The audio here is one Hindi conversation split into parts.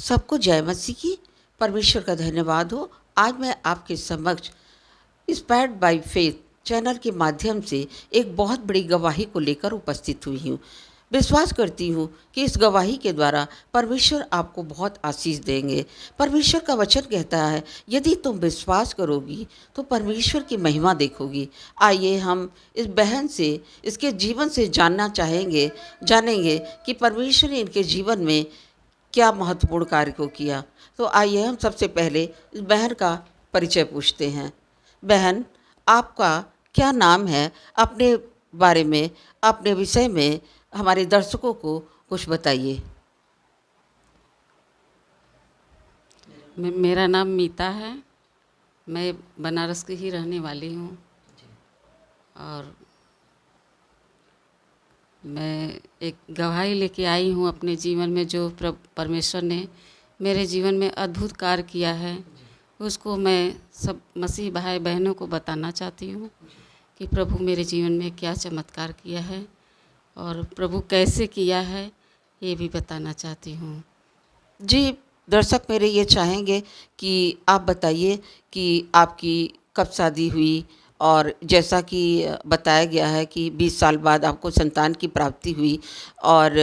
सबको जय मसीह की। परमेश्वर का धन्यवाद हो। आज मैं आपके समक्ष इंस्पायर्ड बाय फेथ चैनल के माध्यम से एक बहुत बड़ी गवाही को लेकर उपस्थित हुई हूँ। विश्वास करती हूँ कि इस गवाही के द्वारा परमेश्वर आपको बहुत आशीष देंगे। परमेश्वर का वचन कहता है, यदि तुम विश्वास करोगी तो परमेश्वर की महिमा देखोगी। आइए हम इस बहन से, इसके जीवन से जानेंगे कि परमेश्वर ने इनके जीवन में क्या महत्वपूर्ण कार्य को किया। तो आइए हम सबसे पहले इस बहन का परिचय पूछते हैं। बहन, आपका क्या नाम है? अपने बारे में, अपने विषय में हमारे दर्शकों को कुछ बताइए। मेरा नाम मीता है। मैं बनारस की ही रहने वाली हूँ और मैं एक गवाही लेके आई हूँ अपने जीवन में, जो परमेश्वर ने मेरे जीवन में अद्भुत कार्य किया है, उसको मैं सब मसीह भाई बहनों को बताना चाहती हूँ कि प्रभु मेरे जीवन में क्या चमत्कार किया है और प्रभु कैसे किया है, ये भी बताना चाहती हूँ। जी, दर्शक मेरे ये चाहेंगे कि आप बताइए कि आपकी कब शादी हुई, और जैसा कि बताया गया है कि 20 साल बाद आपको संतान की प्राप्ति हुई और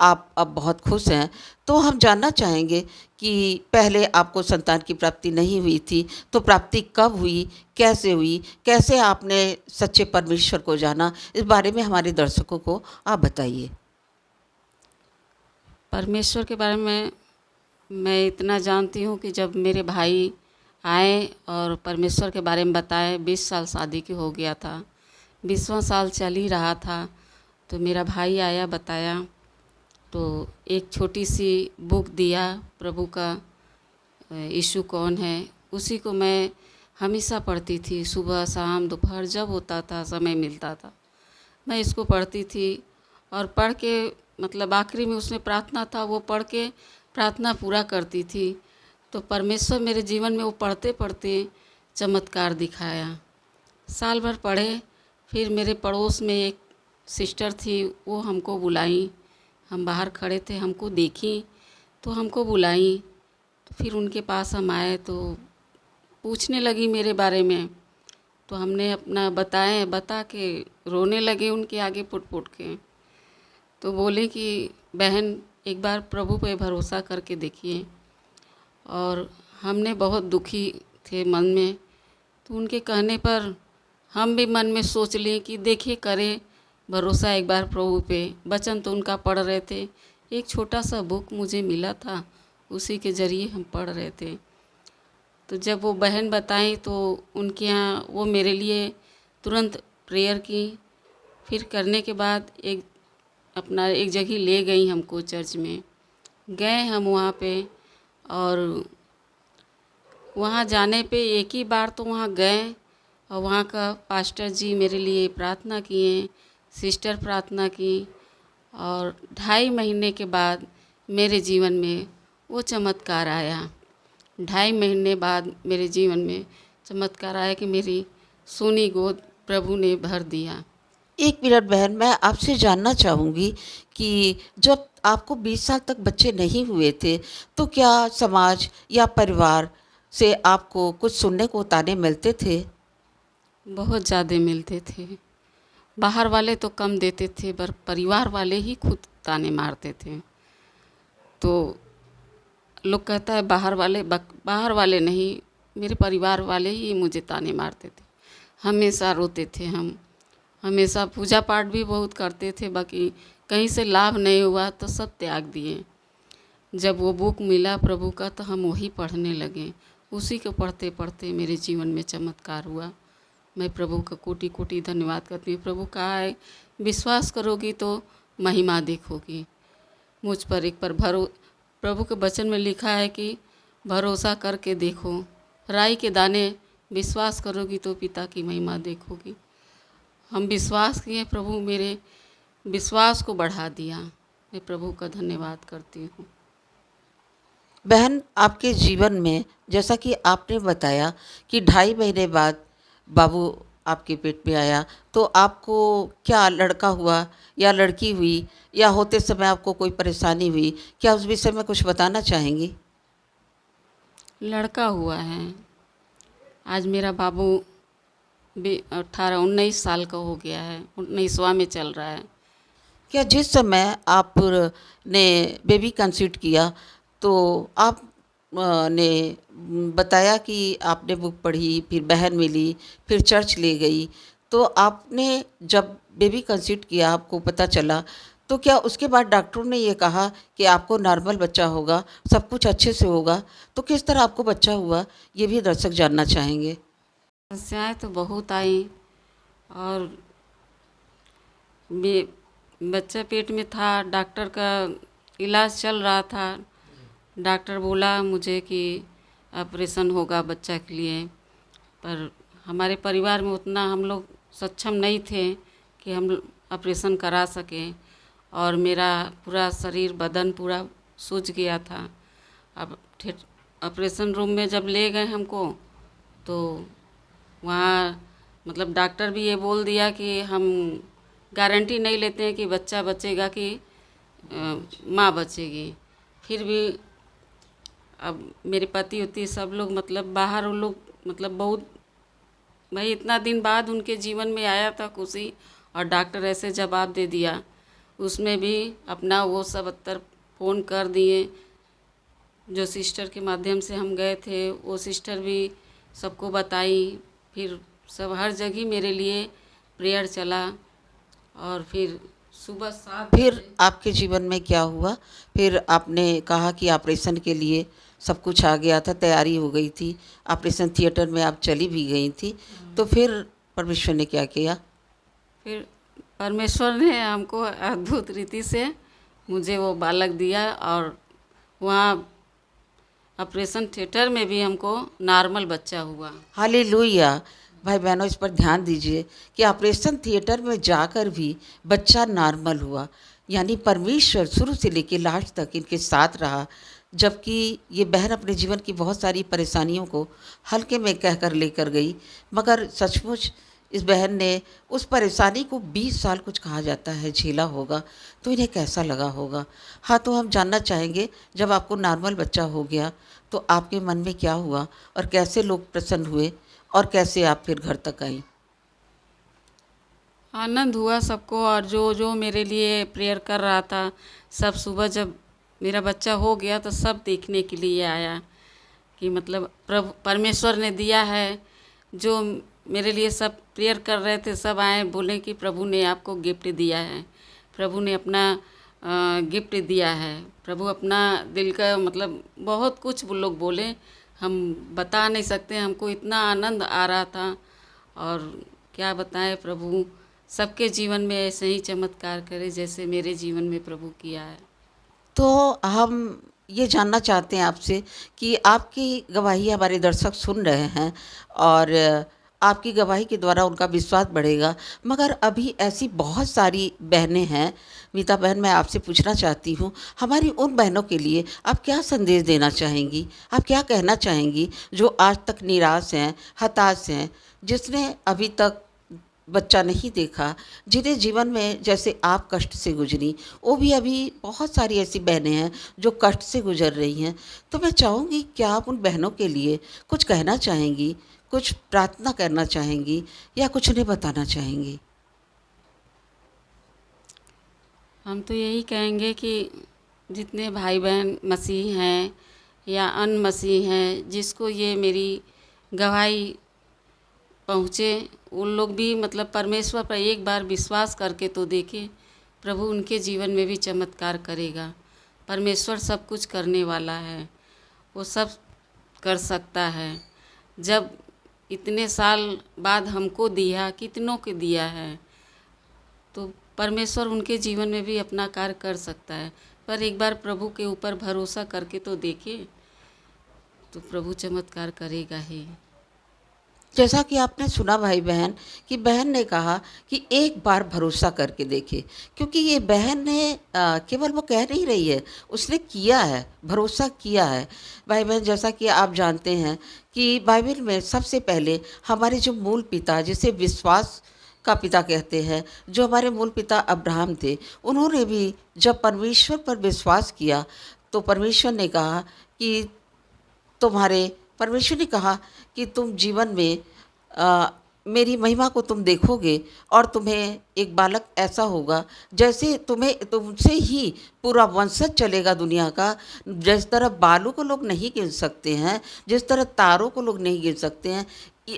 आप अब बहुत खुश हैं। तो हम जानना चाहेंगे कि पहले आपको संतान की प्राप्ति नहीं हुई थी, तो प्राप्ति कब हुई, कैसे हुई, कैसे आपने सच्चे परमेश्वर को जाना? इस बारे में हमारे दर्शकों को आप बताइए। परमेश्वर के बारे में मैं इतना जानती हूँ कि जब मेरे भाई आए और परमेश्वर के बारे में बताए, 20 साल शादी की हो गया था, 20वां साल चल ही रहा था, तो मेरा भाई आया, बताया, तो एक छोटी सी बुक दिया प्रभु का, यीशु कौन है। उसी को मैं हमेशा पढ़ती थी, सुबह शाम दोपहर जब होता था, समय मिलता था, मैं इसको पढ़ती थी। और पढ़ के मतलब आखिरी में उसमें प्रार्थना था, वो पढ़ के प्रार्थना पूरा करती थी। तो परमेश्वर मेरे जीवन में वो पढ़ते पढ़ते चमत्कार दिखाया। साल भर पढ़े, फिर मेरे पड़ोस में एक सिस्टर थी, वो हमको बुलाई, हम बाहर खड़े थे, हमको देखी तो हमको बुलाई। तो फिर उनके पास हम आए तो पूछने लगी मेरे बारे में, तो हमने अपना बता के रोने लगे उनके आगे पुट पुट के। तो बोले कि बहन, एक बार प्रभु पे भरोसा करके देखिए। और हमने बहुत दुखी थे मन में, तो उनके कहने पर हम भी मन में सोच लिए कि देखिए करें भरोसा एक बार प्रभु पे। वचन तो उनका पढ़ रहे थे, एक छोटा सा बुक मुझे मिला था, उसी के ज़रिए हम पढ़ रहे थे। तो जब वो बहन बताई तो उनके यहाँ वो मेरे लिए तुरंत प्रेयर की। फिर करने के बाद अपना एक जगह ले गई हमको, चर्च में गए हम वहाँ पे। और वहाँ जाने पे एक ही बार तो वहाँ गए और वहाँ का पास्टर जी मेरे लिए प्रार्थना किए, सिस्टर प्रार्थना की। और 2.5 महीने के बाद मेरे जीवन में वो चमत्कार आया। 2.5 महीने बाद मेरे जीवन में चमत्कार आया कि मेरी सोनी गोद प्रभु ने भर दिया। एक मिनट बहन, मैं आपसे जानना चाहूँगी कि जब आपको 20 साल तक बच्चे नहीं हुए थे, तो क्या समाज या परिवार से आपको कुछ सुनने को ताने मिलते थे? बहुत ज़्यादा मिलते थे। बाहर वाले तो कम देते थे, पर परिवार वाले ही खुद ताने मारते थे। तो लोग कहता है बाहर वाले नहीं, मेरे परिवार वाले ही मुझे ताने मारते थे। हमेशा रोते थे हम, हमेशा पूजा पाठ भी बहुत करते थे, बाकी कहीं से लाभ नहीं हुआ तो सब त्याग दिए। जब वो बुक मिला प्रभु का तो हम वही पढ़ने लगे। उसी को पढ़ते पढ़ते मेरे जीवन में चमत्कार हुआ। मैं प्रभु का कोटि कोटि धन्यवाद करती हूँ। प्रभु कहा है, विश्वास करोगी तो महिमा देखोगी। मुझ पर एक पर प्रभु के वचन में लिखा है कि भरोसा करके देखो, राई के दाने विश्वास करोगी तो पिता की महिमा देखोगी। हम विश्वास किए, प्रभु मेरे विश्वास को बढ़ा दिया। मैं प्रभु का धन्यवाद करती हूँ। बहन, आपके जीवन में जैसा कि आपने बताया कि 2.5 महीने बाद बाबू आपके पेट में आया तो आपको क्या लड़का हुआ या लड़की हुई, या होते समय आपको कोई परेशानी हुई? क्या उस विषय में कुछ बताना चाहेंगी? लड़का हुआ है। आज मेरा बाबू भी 18-19 साल का हो गया है, 19वां में चल रहा है। क्या जिस समय आप ने बेबी कंसीव किया तो आप ने बताया कि आपने बुक पढ़ी, फिर बहन मिली, फिर चर्च ले गई, तो आपने जब बेबी कंसीव किया आपको पता चला, तो क्या उसके बाद डॉक्टरों ने ये कहा कि आपको नॉर्मल बच्चा होगा, सब कुछ अच्छे से होगा? तो किस तरह आपको बच्चा हुआ, ये भी दर्शक जानना चाहेंगे। समस्याएँ तो बहुत आई, और बे बच्चा पेट में था, डॉक्टर का इलाज चल रहा था। डॉक्टर बोला मुझे कि ऑपरेशन होगा बच्चा के लिए, पर हमारे परिवार में उतना हम लोग सक्षम नहीं थे कि हम ऑपरेशन करा सकें, और मेरा पूरा शरीर बदन पूरा सूज गया था। अब ऑपरेशन रूम में जब ले गए हमको, तो वहाँ मतलब डॉक्टर भी ये बोल दिया कि हम गारंटी नहीं लेते हैं कि बच्चा बचेगा कि माँ बचेगी। फिर भी अब मेरे पति उति सब लोग मतलब बाहर, उन लोग मतलब बहुत, भाई इतना दिन बाद उनके जीवन में आया था खुशी, और डॉक्टर ऐसे जवाब दे दिया। उसमें भी अपना वो सब अत्तर फ़ोन कर दिए, जो सिस्टर के माध्यम से हम गए थे वो सिस्टर भी सबको बताई। फिर सब हर जगह मेरे लिए प्रेयर चला, और फिर सुबह 7 फिर बजे आपके जीवन में क्या हुआ? फिर आपने कहा कि ऑपरेशन के लिए सब कुछ आ गया था, तैयारी हो गई थी, ऑपरेशन थिएटर में आप चली भी गई थी, तो फिर परमेश्वर ने क्या किया? फिर परमेश्वर ने हमको अद्भुत रीति से मुझे वो बालक दिया, और वहाँ ऑपरेशन थिएटर में भी हमको नॉर्मल बच्चा हुआ। हालेलुया! भाई बहनों, इस पर ध्यान दीजिए कि ऑपरेशन थिएटर में जाकर भी बच्चा नॉर्मल हुआ, यानी परमेश्वर शुरू से लेकर लास्ट तक इनके साथ रहा, जबकि ये बहन अपने जीवन की बहुत सारी परेशानियों को हल्के में कहकर लेकर गई, मगर सचमुच इस बहन ने उस परेशानी को 20 साल कुछ कहा जाता है झेला होगा, तो इन्हें कैसा लगा होगा। हाँ, तो हम जानना चाहेंगे, जब आपको नॉर्मल बच्चा हो गया तो आपके मन में क्या हुआ और कैसे लोग प्रसन्न हुए और कैसे आप फिर घर तक आईं? आनंद हुआ सबको, और जो जो मेरे लिए प्रेयर कर रहा था, सब सुबह जब मेरा बच्चा हो गया तो सब देखने के लिए आया कि मतलब प्रभु परमेश्वर ने दिया है। जो मेरे लिए सब प्रेयर कर रहे थे सब आए, बोले कि प्रभु ने आपको गिफ्ट दिया है, प्रभु ने अपना गिफ्ट दिया है, प्रभु अपना दिल का मतलब बहुत कुछ वो लोग बोले, हम बता नहीं सकते। हमको इतना आनंद आ रहा था, और क्या बताएं, प्रभु सबके जीवन में ऐसे ही चमत्कार करे जैसे मेरे जीवन में प्रभु किया है। तो हम ये जानना चाहते हैं आपसे कि आपकी गवाही हमारे दर्शक सुन रहे हैं, और आपकी गवाही के द्वारा उनका विश्वास बढ़ेगा, मगर अभी ऐसी बहुत सारी बहनें हैं। मीता बहन, मैं आपसे पूछना चाहती हूँ, हमारी उन बहनों के लिए आप क्या संदेश देना चाहेंगी? आप क्या कहना चाहेंगी जो आज तक निराश हैं, हताश हैं, जिसने अभी तक बच्चा नहीं देखा, जिन्हें जीवन में जैसे आप कष्ट से गुजरी, वो भी अभी बहुत सारी ऐसी बहनें हैं जो कष्ट से गुजर रही हैं। तो मैं चाहूँगी, क्या आप उन बहनों के लिए कुछ कहना चाहेंगी, कुछ प्रार्थना करना चाहेंगी, या कुछ उन्हें बताना चाहेंगी? हम तो यही कहेंगे कि जितने भाई बहन मसीह हैं या अन मसीह हैं, जिसको ये मेरी गवाही पहुँचे, उन लोग भी मतलब परमेश्वर पर एक बार विश्वास करके तो देखें, प्रभु उनके जीवन में भी चमत्कार करेगा। परमेश्वर सब कुछ करने वाला है, वो सब कर सकता है। जब इतने साल बाद हमको दिया, कितनों को दिया है, तो परमेश्वर उनके जीवन में भी अपना कार्य कर सकता है। पर एक बार प्रभु के ऊपर भरोसा करके तो देखिए, तो प्रभु चमत्कार करेगा ही। जैसा कि आपने सुना भाई बहन कि बहन ने कहा कि एक बार भरोसा करके देखे, क्योंकि ये बहन ने केवल वो कह नहीं रही है, उसने किया है, भरोसा किया है। भाई बहन, जैसा कि आप जानते हैं कि बाइबल में सबसे पहले हमारे जो मूल पिता, जिसे विश्वास का पिता कहते हैं, जो हमारे मूल पिता अब्राहम थे, उन्होंने भी जब परमेश्वर पर विश्वास किया तो परमेश्वर ने कहा कि तुम्हारे परमेश्वर ने कहा कि तुम जीवन में अ, मेरी महिमा को तुम देखोगे और तुम्हें एक बालक ऐसा होगा जैसे तुम्हें तुमसे ही पूरा वंशज चलेगा दुनिया का। जिस तरह बालू को लोग नहीं गिन सकते हैं, जिस तरह तारों को लोग नहीं गिन सकते हैं,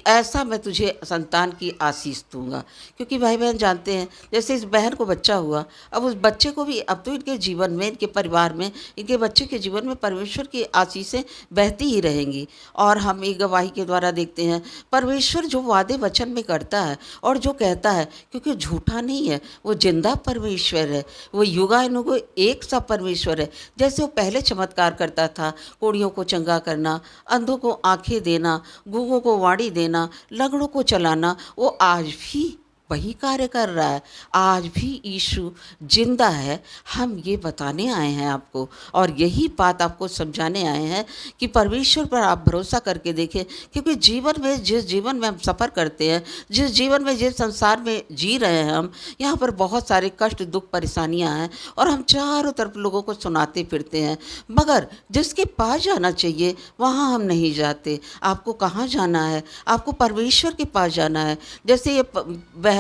ऐसा मैं तुझे संतान की आशीष दूंगा। क्योंकि भाई बहन जानते हैं, जैसे इस बहन को बच्चा हुआ, अब उस बच्चे को भी, अब तो इनके जीवन में, इनके परिवार में, इनके बच्चे के जीवन में परमेश्वर की आशीषें बहती ही रहेंगी। और हम एक गवाही के द्वारा देखते हैं, परमेश्वर जो वादे वचन में करता है और जो कहता है, क्योंकि झूठा नहीं है, वो जिंदा परमेश्वर है, वो युगानुग एक सा परमेश्वर है। जैसे वो पहले चमत्कार करता था, कोढ़ियों को चंगा करना, अंधों को आंखें देना, गूंगों को वाणी देना, लंगड़ों को चलाना, वो आज भी वही कार्य कर रहा है। आज भी यीशु जिंदा है। हम ये बताने आए हैं आपको, और यही बात आपको समझाने आए हैं कि परमेश्वर पर आप भरोसा करके देखें। क्योंकि जीवन में, जिस जीवन में हम सफ़र करते हैं, जिस जीवन में, जिस संसार में जी रहे हैं हम, यहाँ पर बहुत सारे कष्ट, दुख, परेशानियाँ हैं और हम चारों तरफ लोगों को सुनाते फिरते हैं, मगर जिसके पास जाना चाहिए वहाँ हम नहीं जाते। आपको कहाँ जाना है? आपको परमेश्वर के पास जाना है। जैसे ये बहन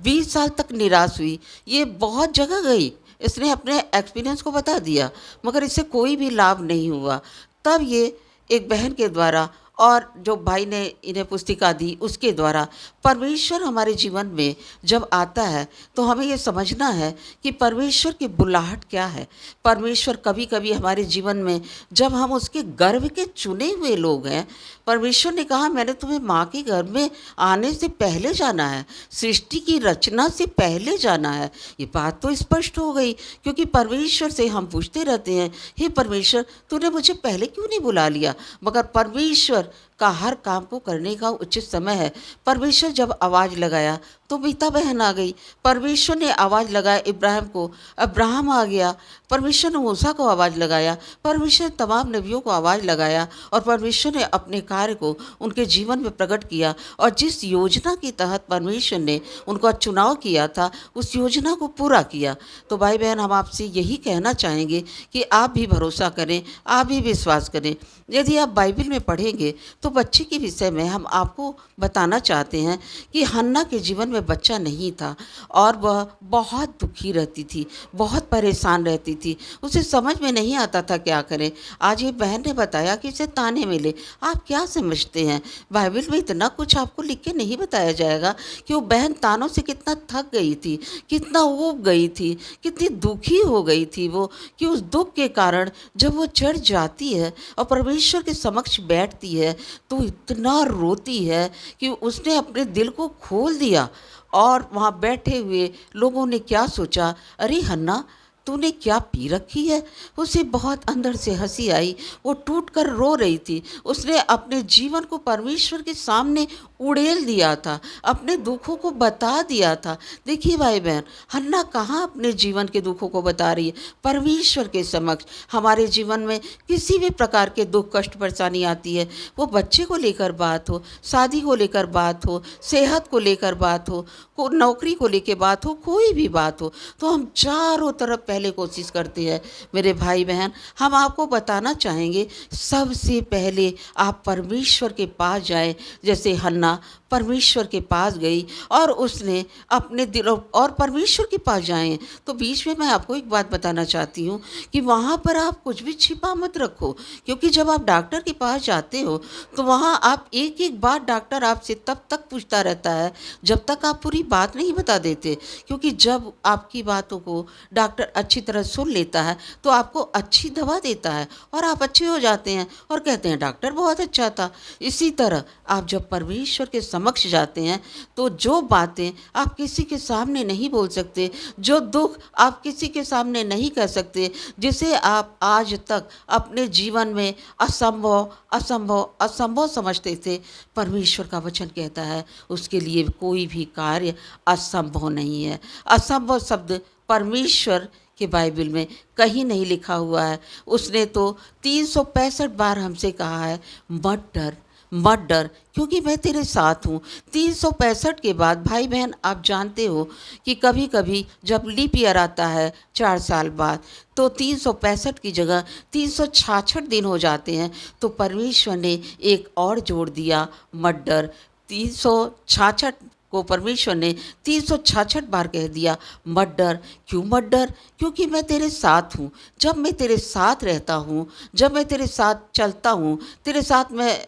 20 साल तक निराश हुई, ये बहुत जगह गई, इसने अपने एक्सपीरियंस को बता दिया, मगर इससे कोई भी लाभ नहीं हुआ। तब ये एक बहन के द्वारा और जो भाई ने इन्हें पुस्तिका दी उसके द्वारा, परमेश्वर हमारे जीवन में जब आता है तो हमें ये समझना है कि परमेश्वर की बुलाहट क्या है। परमेश्वर कभी कभी हमारे जीवन में, जब हम उसके गर्भ के चुने हुए लोग हैं, परमेश्वर ने कहा मैंने तुम्हें माँ के गर्भ में आने से पहले जाना है, सृष्टि की रचना से पहले जाना है। ये बात तो स्पष्ट हो गई, क्योंकि परमेश्वर से हम पूछते रहते हैं, हे परमेश्वर तूने मुझे पहले क्यों नहीं बुला लिया? मगर परमेश्वर का हर काम को करने का उचित समय है। परमेश्वर जब आवाज़ लगाया तो मीता बहन आ गई। परमेश्वर ने आवाज़ लगाया इब्राहिम को, अब्राहम आ गया। परमेश्वर ने मूसा को आवाज़ लगाया, परमेश्वर ने तमाम नबियों को आवाज़ लगाया, और परमेश्वर ने अपने कार्य को उनके जीवन में प्रकट किया। और जिस योजना के तहत परमेश्वर ने उनका चुनाव किया था, उस योजना को पूरा किया। तो भाई बहन, हम आपसे यही कहना चाहेंगे कि आप भी भरोसा करें, आप भी विश्वास करें। यदि आप बाइबल में पढ़ेंगे तो बच्चे के विषय में हम आपको बताना चाहते हैं कि हन्ना के जीवन में बच्चा नहीं था और वह बहुत दुखी रहती थी, बहुत परेशान रहती थी, उसे समझ में नहीं आता था क्या करें। आज ये बहन ने बताया कि इसे ताने मिले। आप क्या समझते हैं? बाइबल में इतना कुछ आपको लिख के नहीं बताया जाएगा कि वो बहन तानों से कितना थक गई थी, कितना ऊब गई थी, कितनी दुखी हो गई थी वो, कि उस दुख के कारण जब वो चढ़ जाती है और परमेश्वर के समक्ष बैठती है तो इतना रोती है कि उसने अपने दिल को खोल दिया। और वहाँ बैठे हुए लोगों ने क्या सोचा, अरे हन्ना तूने क्या पी रखी है? उसे बहुत अंदर से हंसी आई, वो टूट कर रो रही थी। उसने अपने जीवन को परमेश्वर के सामने उड़ेल दिया था, अपने दुखों को बता दिया था। देखिए भाई बहन, हन्ना कहाँ अपने जीवन के दुखों को बता रही है? परमेश्वर के समक्ष। हमारे जीवन में किसी भी प्रकार के दुख, कष्ट, परेशानी आती है, वो बच्चे को लेकर बात हो, शादी को लेकर बात हो, सेहत को लेकर बात हो, नौकरी को लेकर बात हो, कोई भी बात हो, तो हम चारों तरफ पहले कोशिश करते हैं। मेरे भाई बहन, हम आपको बताना चाहेंगे, सबसे पहले आप परमेश्वर के पास जाएं। जैसे हन्ना परमेश्वर के पास गई और उसने अपने दिल, और परमेश्वर के पास जाएं। तो बीच में मैं आपको एक बात बताना चाहती हूँ कि वहाँ पर आप कुछ भी छिपा मत रखो, क्योंकि जब आप डॉक्टर के पास जाते हो तो वहाँ आप एक एक बार डॉक्टर आपसे तब तक पूछता रहता है जब तक आप पूरी बात नहीं बता देते। क्योंकि जब आपकी बातों को डॉक्टर अच्छी तरह सुन लेता है तो आपको अच्छी दवा देता है और आप अच्छे हो जाते हैं और कहते हैं डॉक्टर बहुत अच्छा था। इसी तरह आप जब परमेश्वर के समक्ष जाते हैं तो जो बातें आप किसी के सामने नहीं बोल सकते, जो दुख आप किसी के सामने नहीं कह सकते, जिसे आप आज तक अपने जीवन में असंभव असंभव असंभव समझते थे, परमेश्वर का वचन कहता है उसके लिए कोई भी कार्य असंभव नहीं है। असंभव शब्द परमेश्वर के बाइबल में कहीं नहीं लिखा हुआ है। उसने तो 365 बार हमसे कहा है मत डर, मत डर, क्योंकि मैं तेरे साथ हूँ। 365 के बाद भाई बहन आप जानते हो कि कभी कभी जब लीप ईयर आता है 4 साल बाद, तो 365 की जगह 366 दिन हो जाते हैं। तो परमेश्वर ने एक और जोड़ दिया मत डर। 366 को परमेश्वर ने 366 बार कह दिया मत डर। क्यों मत डर? क्योंकि मैं तेरे साथ हूँ। जब मैं तेरे साथ रहता हूँ, जब मैं तेरे साथ चलता हूँ, तेरे साथ मैं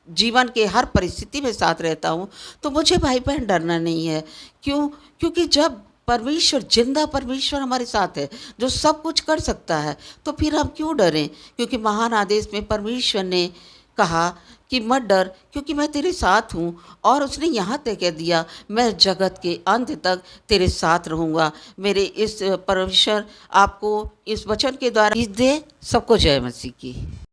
जीवन के हर परिस्थिति में साथ रहता हूँ, तो मुझे भाई बहन डरना नहीं है। क्यों? क्योंकि जब परमेश्वर, जिंदा परमेश्वर हमारे साथ है जो सब कुछ कर सकता है, तो फिर हम क्यों डरें? क्योंकि महान आदेश में परमेश्वर ने कहा कि मत डर क्योंकि मैं तेरे साथ हूँ, और उसने यहाँ तक कह दिया मैं जगत के अंत तक तेरे साथ रहूँगा। मेरे इस परमेश्वर आपको इस वचन के द्वारा दे। सबको जय मसीह की।